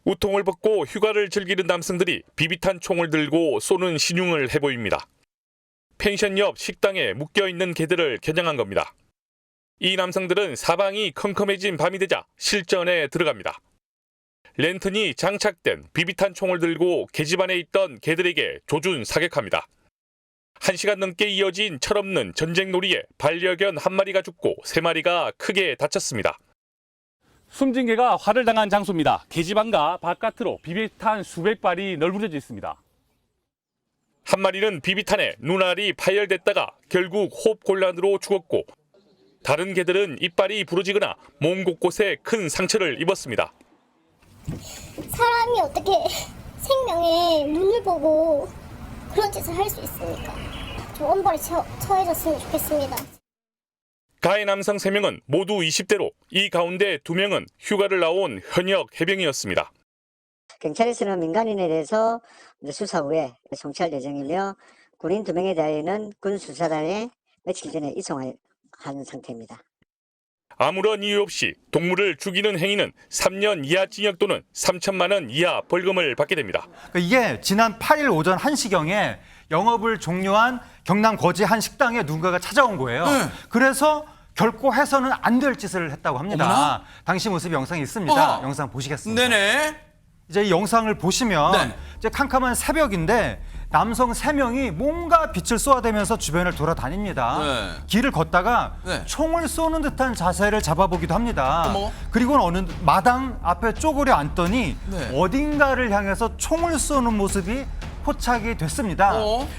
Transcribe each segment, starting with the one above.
우통을 벗고 휴가를 즐기는 남성들이 비비탄 총을 들고 쏘는 신용을 해보입니다. 펜션 옆 식당에 묶여있는 개들을 겨냥한 겁니다. 이 남성들은 사방이 컴컴해진 밤이 되자 실전에 들어갑니다. 랜턴이 장착된 비비탄 총을 들고 계집안에 있던 개들에게 조준 사격합니다. 1시간 넘게 이어진 철없는 전쟁놀이에 반려견 1마리가 죽고 3마리가 크게 다쳤습니다. 숨진 개가 화를 당한 장소입니다. 계집안과 바깥으로 비비탄 수백 발이 널브러져 있습니다. 한 마리는 비비탄에 눈알이 파열됐다가 결국 호흡곤란으로 죽었고, 다른 개들은 이빨이 부러지거나 몸 곳곳에 큰 상처를 입었습니다. 사람이 어떻게 생명에 눈을 보고 그런 짓을 할 수 있습니까? 좀 엄벌에 처해졌으면 좋겠습니다. 가해 남성 3명은 모두 20대로 이 가운데 2명은 휴가를 나온 현역 해병이었습니다. 경찰에서는 민간인에 대해서 수사 후에 송치할 예정이며 군인 2명에 대하여는 군 수사단에 며칠 전에 이송한 상태입니다. 아무런 이유 없이 동물을 죽이는 행위는 3년 이하 징역 또는 3천만 원 이하 벌금을 받게 됩니다. 이게 지난 8일 오전 1시경에 영업을 종료한 경남 거제 한 식당에 누군가가 찾아온 거예요. 그래서 결코 해서는 안 될 짓을 했다고 합니다. 어머나? 당시 모습 영상이 있습니다. 영상 보시겠습니다. 네네. 이제 이 영상을 보시면 네. 이제 캄캄한 새벽인데 남성 3명이 뭔가 빛을 쏘아대면서 주변을 돌아다닙니다. 네. 길을 걷다가 네. 총을 쏘는 듯한 자세를 잡아보기도 합니다. 어머. 그리고는 어느 마당 앞에 쪼그려 앉더니 네. 어딘가를 향해서 총을 쏘는 모습이 포착이 됐습니다.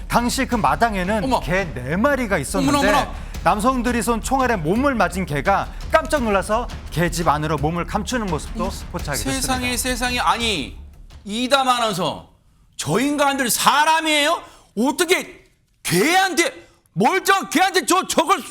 당시 그 마당에는 어머. 개 4마리가 있었는데 어머나. 남성들이 쏜 총알에 몸을 맞은 개가 깜짝 놀라서 개 집 안으로 몸을 감추는 모습도 포착이 됐습니다. 세상에 아니 이담 아나운서 저 인간들 사람이에요? 어떻게 개한테 개한테 저걸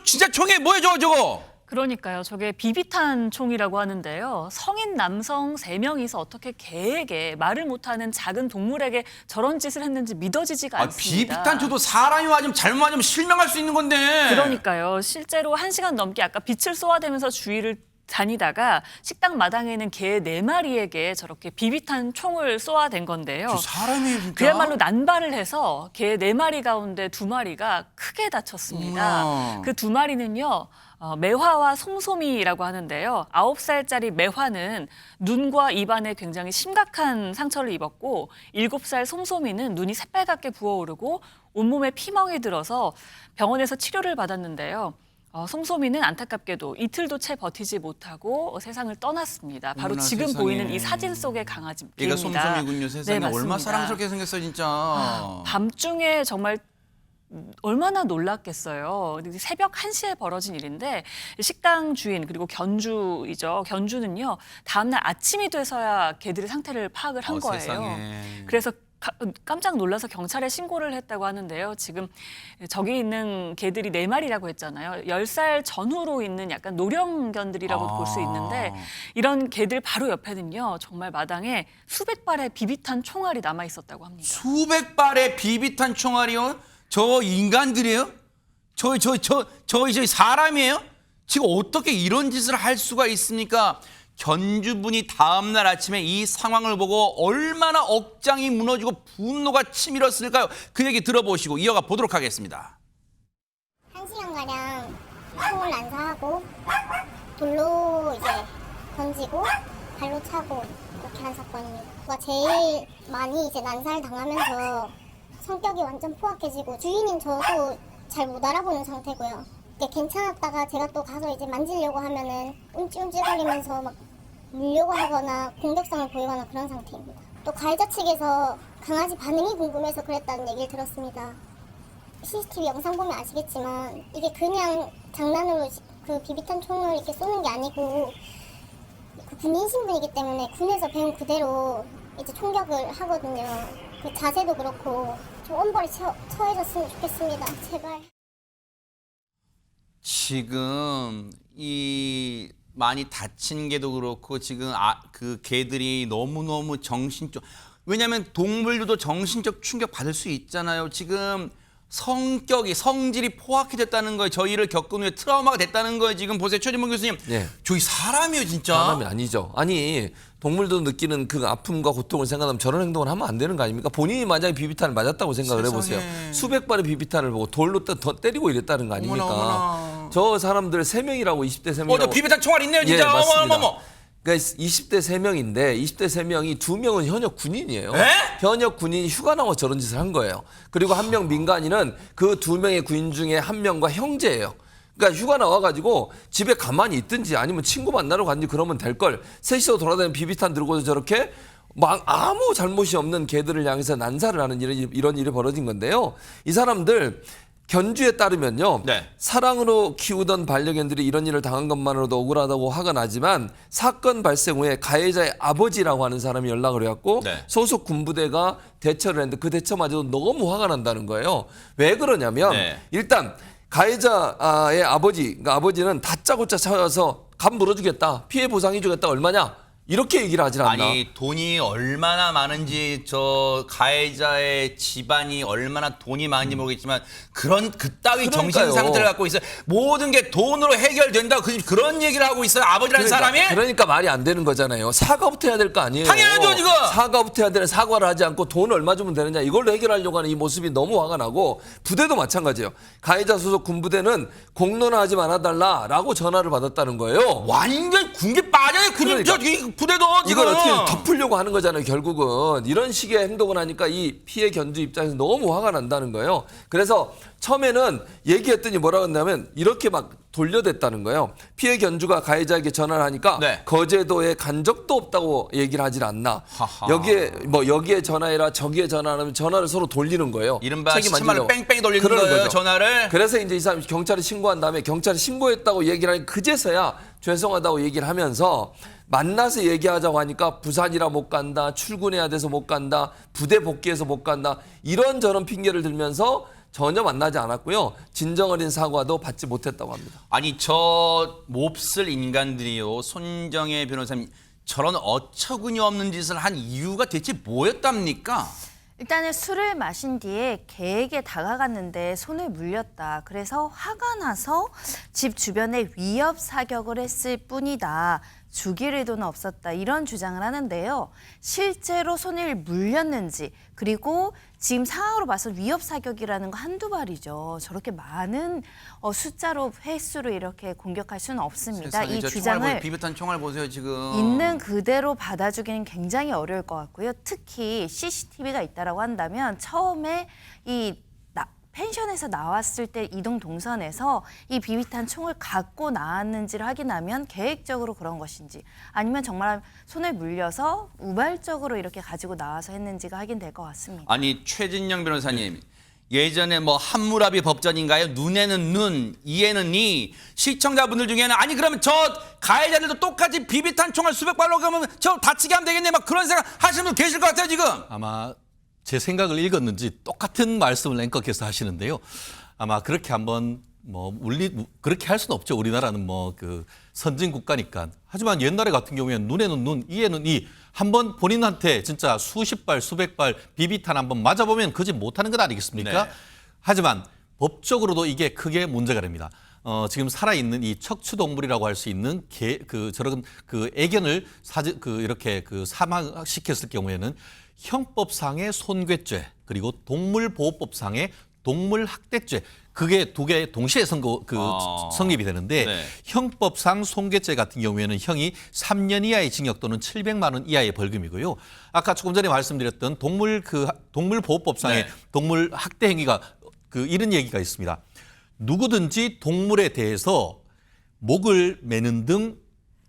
진짜 총이 뭐예요 저거? 그러니까요. 저게 비비탄 총이라고 하는데요. 성인 남성 3명이서 어떻게 개에게 말을 못하는 작은 동물에게 저런 짓을 했는지 믿어지지가 않습니다. 비비탄 쳐도 사람이 맞으면 잘못 맞으면 실명할 수 있는 건데. 그러니까요. 실제로 1시간 넘게 아까 빛을 쏘아대면서 주위를 다니다가 식당 마당에 있는 개 4마리에게 저렇게 비비탄 총을 쏘아댄 건데요. 저 사람이 진짜. 그야말로 난발을 해서 개 4마리 가운데 2마리가 크게 다쳤습니다. 어머나. 그 2마리는요. 매화와 솜솜이라고 하는데요. 9살짜리 매화는 눈과 입안에 굉장히 심각한 상처를 입었고 7살 솜솜이는 눈이 새빨갛게 부어오르고 온몸에 피멍이 들어서 병원에서 치료를 받았는데요. 솜솜이는 안타깝게도 이틀도 채 버티지 못하고 세상을 떠났습니다. 바로 어머나, 지금 세상에. 보이는 이 사진 속의 강아지입니다. 얘가 솜솜이군요. 세상에 네, 얼마나 맞습니다. 사랑스럽게 생겼어 진짜. 밤중에 정말 얼마나 놀랐겠어요. 새벽 1시에 벌어진 일인데 식당 주인 그리고 견주이죠. 견주는요. 다음날 아침이 돼서야 개들의 상태를 파악을 한 거예요. 세상에. 그래서 깜짝 놀라서 경찰에 신고를 했다고 하는데요. 지금 저기 있는 개들이 4마리라고 했잖아요. 10살 전후로 있는 약간 노령견들이라고 볼 수 있는데 이런 개들 바로 옆에는요. 정말 마당에 수백 발의 비비탄 총알이 남아 있었다고 합니다. 수백 발의 비비탄 총알이요? 저 인간들이에요? 저희 사람이에요? 지금 어떻게 이런 짓을 할 수가 있습니까? 견주분이 다음날 아침에 이 상황을 보고 얼마나 억장이 무너지고 분노가 치밀었을까요? 그 얘기 들어보시고 이어가 보도록 하겠습니다. 1시간가량 총을 난사하고 돌로 이제 던지고 발로 차고 이렇게 한 사건입니다. 누가 제일 많이 이제 난사를 당하면서 성격이 완전 포악해지고 주인인 저도 잘 못 알아보는 상태고요. 괜찮았다가 제가 또 가서 이제 만지려고 하면은 움찔움찔거리면서 막 물려고 하거나 공격성을 보이거나 그런 상태입니다. 또 가해자 측에서 강아지 반응이 궁금해서 그랬다는 얘기를 들었습니다. CCTV 영상 보면 아시겠지만 이게 그냥 장난으로 그 비비탄 총을 이렇게 쏘는 게 아니고 그 군인 신분이기 때문에 군에서 배운 그대로 이제 총격을 하거든요. 그 자세도 그렇고 좀 엄벌에 처해졌으면 좋겠습니다. 제발. 지금 이 많이 다친 개도 그렇고 지금 그 개들이 너무너무 왜냐하면 동물들도 정신적 충격 받을 수 있잖아요. 지금 성질이 포악이 됐다는 거예요. 저희를 겪은 후에 트라우마가 됐다는 거예요. 지금 보세요. 최진봉 교수님. 예. 저희 사람이에요, 진짜. 사람이 아니죠. 아니 동물도 느끼는 그 아픔과 고통을 생각하면 저런 행동을 하면 안 되는 거 아닙니까? 본인이 만약에 비비탄을 맞았다고 생각을 해보세요. 세상에. 수백 발의 비비탄을 보고 돌로 더 때리고 이랬다는 거 아닙니까? 어머나. 저 사람들 3명이라고 20대 3명이라고. 저 비비탄 총알 있네요, 예, 진짜. 맞습니다. 어머머머. 그러니까 20대 3명인데 20대 3명이 2명은 현역 군인이에요. 에? 현역 군인이 휴가 나와 저런 짓을 한 거예요. 그리고 한 명 민간인은 그 2명의 군인 중에 한 명과 형제예요. 그러니까 휴가 나와가지고 집에 가만히 있든지 아니면 친구 만나러 갔는지 그러면 될 걸 셋이서 돌아다니는 비비탄 들고서 저렇게 막 아무 잘못이 없는 개들을 향해서 난사를 하는 이런 일이 벌어진 건데요. 이 사람들 견주에 따르면요. 네. 사랑으로 키우던 반려견들이 이런 일을 당한 것만으로도 억울하다고 화가 나지만 사건 발생 후에 가해자의 아버지라고 하는 사람이 연락을 해왔고 네. 소속 군부대가 대처를 했는데 그 대처마저도 너무 화가 난다는 거예요. 왜 그러냐면 네. 일단 가해자의 아버지, 그러니까 아버지는 다짜고짜 찾아서 값 물어주겠다, 피해 보상해주겠다, 얼마냐? 이렇게 얘기를 하질 않나. 아니 돈이 얼마나 많은지 저 가해자의 집안이 얼마나 돈이 많은지 모르겠지만 그따위 정신 그러니까요. 상태를 갖고 있어요. 모든 게 돈으로 해결된다. 그런 얘기를 하고 있어요. 아버지라는 사람이. 그러니까 말이 안 되는 거잖아요. 사과부터 해야 될 거 아니에요. 당연하죠, 지금. 사과부터 해야 되는 사과를 하지 않고 돈 얼마 주면 되느냐 이걸로 해결하려고 하는 이 모습이 너무 화가 나고 부대도 마찬가지예요. 가해자 소속 군부대는 공론화하지 말아달라라고 전화를 받았다는 거예요. 완전 군기 빠져요. 군인 그러니까. 저 부대도 지금. 이걸 어떻게 덮으려고 하는 거잖아요. 결국은 이런 식의 행동을 하니까 이 피해 견주 입장에서 너무 화가 난다는 거예요. 그래서 처음에는 얘기했더니 뭐라고 했냐면 이렇게 막 돌려댔다는 거예요. 피해 견주가 가해자에게 전화를 하니까 네. 거제도에 간 적도 없다고 얘기를 하질 않나. 하하. 여기에 전화해라 저기에 전화하면 전화를 서로 돌리는 거예요. 이른바 책임 안 시체말로 지려고. 뺑뺑이 돌리는 그러는 거예요, 거죠. 전화를. 그래서 이제 이 사람이 경찰에 신고한 다음에 경찰에 신고했다고 얘기를 하니 그제서야 죄송하다고 얘기를 하면서 만나서 얘기하자고 하니까 부산이라 못 간다, 출근해야 돼서 못 간다, 부대 복귀해서 못 간다 이런저런 핑계를 들면서 전혀 만나지 않았고요. 진정 어린 사과도 받지 못했다고 합니다. 아니 저 몹쓸 인간들이요. 손정혜 변호사님 저런 어처구니 없는 짓을 한 이유가 대체 뭐였답니까? 일단은 술을 마신 뒤에 개에게 다가갔는데 손을 물렸다. 그래서 화가 나서 집 주변에 위협 사격을 했을 뿐이다. 죽일 의도는 없었다. 이런 주장을 하는데요. 실제로 손을 물렸는지 그리고 지금 상황으로 봐서 위협 사격이라는 거 한두 발이죠. 저렇게 많은 숫자로 횟수로 이렇게 공격할 수는 없습니다. 이 주장을 비비탄 총알 보세요 지금. 있는 그대로 받아주기는 굉장히 어려울 것 같고요. 특히 CCTV가 있다라고 한다면 처음에 이 펜션에서 나왔을 때 이동 동선에서 이 비비탄 총을 갖고 나왔는지를 확인하면 계획적으로 그런 것인지 아니면 정말 손을 물려서 우발적으로 이렇게 가지고 나와서 했는지가 확인될 것 같습니다. 아니 최진영 변호사님 예전에 뭐 한무라비 법전인가요? 눈에는 눈, 이에는 이. 시청자분들 중에는 아니 그러면 저 가해자들도 똑같이 비비탄 총알 수백 발로 가면 저 다치게 하면 되겠네 막 그런 생각 하시는 분 계실 것 같아요 지금. 아마 제 생각을 읽었는지 똑같은 말씀을 앵커께서 하시는데요. 아마 그렇게 한번 그렇게 할 수는 없죠. 우리나라는 그 선진 국가니까. 하지만 옛날에 같은 경우에는 눈에는 눈, 이에는 이. 한번 본인한테 진짜 수십 발, 수백 발 비비탄 한번 맞아보면 그 집 못하는 것 아니겠습니까? 네. 하지만 법적으로도 이게 크게 문제가 됩니다. 지금 살아있는 이 척추동물이라고 할 수 있는 저런 애견을 이렇게 사망시켰을 경우에는 형법상의 손괴죄 그리고 동물보호법상의 동물학대죄 그게 두 개 동시에 성립이 되는데 네. 형법상 손괴죄 같은 경우에는 형이 3년 이하의 징역 또는 700만 원 이하의 벌금이고요. 아까 조금 전에 말씀드렸던 동물보호법상의 네. 동물학대 행위가 이런 얘기가 있습니다. 누구든지 동물에 대해서 목을 매는 등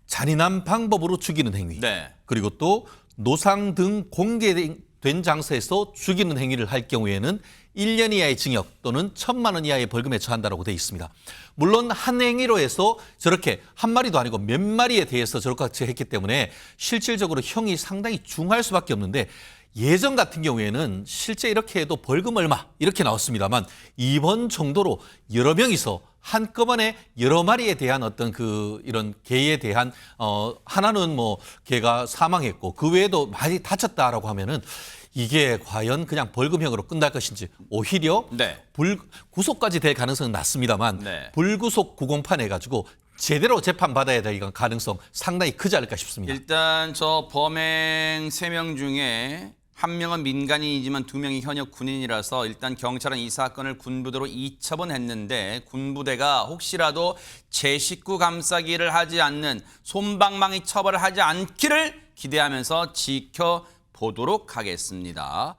잔인한 방법으로 죽이는 행위 네. 그리고 또 노상 등 공개된 장소에서 죽이는 행위를 할 경우에는 1년 이하의 징역 또는 1,000만 원 이하의 벌금에 처한다고 되어 있습니다. 물론 한 행위로 해서 저렇게 한 마리도 아니고 몇 마리에 대해서 저렇게 했기 때문에 실질적으로 형이 상당히 중할 수밖에 없는데 예전 같은 경우에는 실제 이렇게 해도 벌금 얼마 이렇게 나왔습니다만 이번 정도로 여러 명이서 한꺼번에 여러 마리에 대한 어떤 그 이런 개에 대한 하나는 뭐 개가 사망했고 그 외에도 많이 다쳤다라고 하면은 이게 과연 그냥 벌금형으로 끝날 것인지 오히려 네. 구속까지 될 가능성은 낮습니다만 네. 불구속 구공판 해가지고 제대로 재판받아야 될 가능성 상당히 크지 않을까 싶습니다. 일단 저 범행 3명 중에 1명은 민간인이지만 2명이 현역 군인이라서 일단 경찰은 이 사건을 군부대로 이첩은 군부대가 혹시라도 제 식구 감싸기를 하지 않는 솜방망이 처벌을 하지 않기를 기대하면서 지켜보도록 하겠습니다.